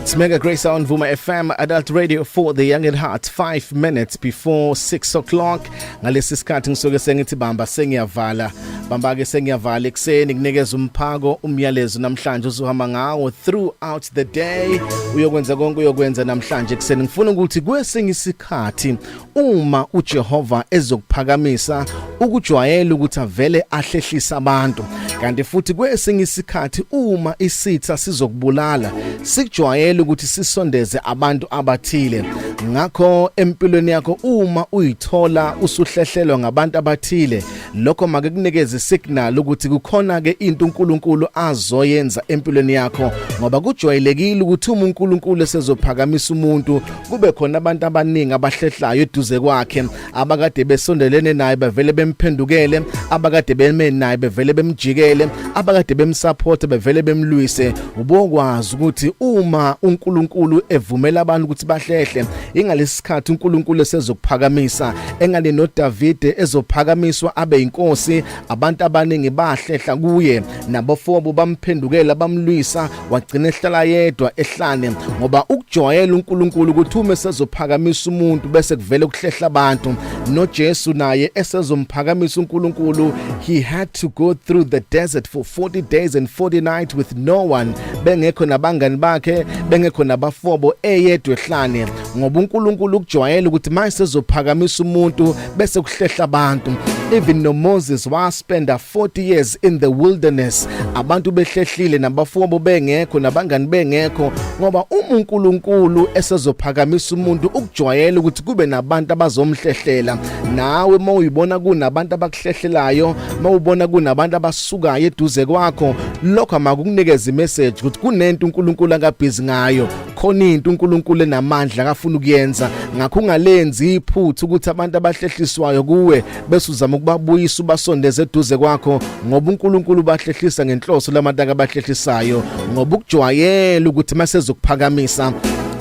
It's Mega Grace on Vuma FM Adult Radio for the Young at Heart. 5 minutes before 6 o'clock. Ngalesi sikhathi ngisuke sengithi bamba sengiyavala. Bamba ke sengiyavala ekseni kunikeza umphako umyalezo namhlanje uzohamba ngawo throughout the day. Uyokwenza konke uyokwenza namhlanje ekseni. Ngifuna ukuthi kwesinye isikhathi uma uJehova ezokuphakamisa ukujwayela ukuthi avele ahlehlisa abantu. Kanti futhi kwesinye isikhathi uma isitha sizokubulala sikujwayela ukuthi sisondeze abantu abathile. Ngakho empilweni yakho uma uyithola usuhlehlelwa ngabantu abathile, lokho make kunikeze signal ukuthi kukhona ke into uNkulunkulu azoyenza empilweni yakho, ngoba kujwayelekile ukuthi uma uNkulunkulu esezophakamisa umuntu kube khona abantu abaningi abahlehlayo eduze kwakhe, abakade besondelene naye bevele bemphendukele, abakade beme naye bevele bemjikele, abakade bemsupport bevele bemlwise. Ubokwazi ukuthi uma uNkulunkulu evumela abantu ukuthi bahlehle, ingalesikhathi uNkulunkulu esezokuphakamisa engale noDavide ezophakamiswa abe inkosi, abantu abaningi bahlehla kuye nabafobo bamphendukela bamlwisa, wagcina ehlala yedwa ehlane, ngoba ukujwayela uNkulunkulu ukuthi uma esezophakamisa umuntu bese kuvele kuhlehla abantu. NoJesu naye esezomuphakamisa uNkulunkulu, he had to go through the desert for 40 days and 40 nights with no one, bengekho nabangani bakhe, bengekho nabafobo, eyedwa ehlane, ngoba uNkulunkulu ukujwayela ukuthi mase ezophakamisa umuntu bese kuhlehla abantu. Even no Moses waspenda 40 years in the wilderness, abantu behlehlile nabafobo bengekho nabangani bengekho, ngoba uNkulunkulu esezophakamisa umuntu ukujwayela ukuthi kube nabantu abazomhlehlela. Nawe mawuyibona kunabantu abakuhlehlelayo, mawubona kunabantu abasukayo eduze kwakho, lokho amakukunikeza imessage ukuthi kunento uNkulunkulu akabhizi ngayo, khona into uNkulunkulu enamandla akafuna ukuyenza. Ngakho ungalenzi iphuthu ukuthi abantu abahlehliswayo kuwe bese uzama ukubabuyisa ubasondeze eduze kwakho, ngoba uNkulunkulu bahlehlisa ngenhloso labantu abahlehlisayo, ngoba ukujwayela ukuthi masezokuphakamisa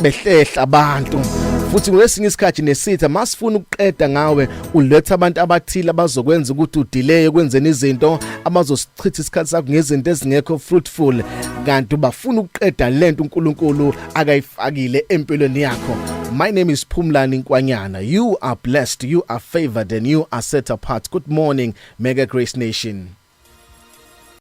behlehla abantu. Futhi kwesinye isikhathi nesitha masifuna ukuqeda ngawe, uletha abantu abathile abazokwenza ukuthi udelay ekwenzeni izinto, abazosichitha isikhathi sakho ngezinto ezingekho fruitful, kanti bafuna ukuqeda lento uNkulunkulu akayifakile empilweni yakho. My name is Phumlani Nkwanyana. You are blessed, you are favored, and you are set apart. Good morning, Mega Grace Nation.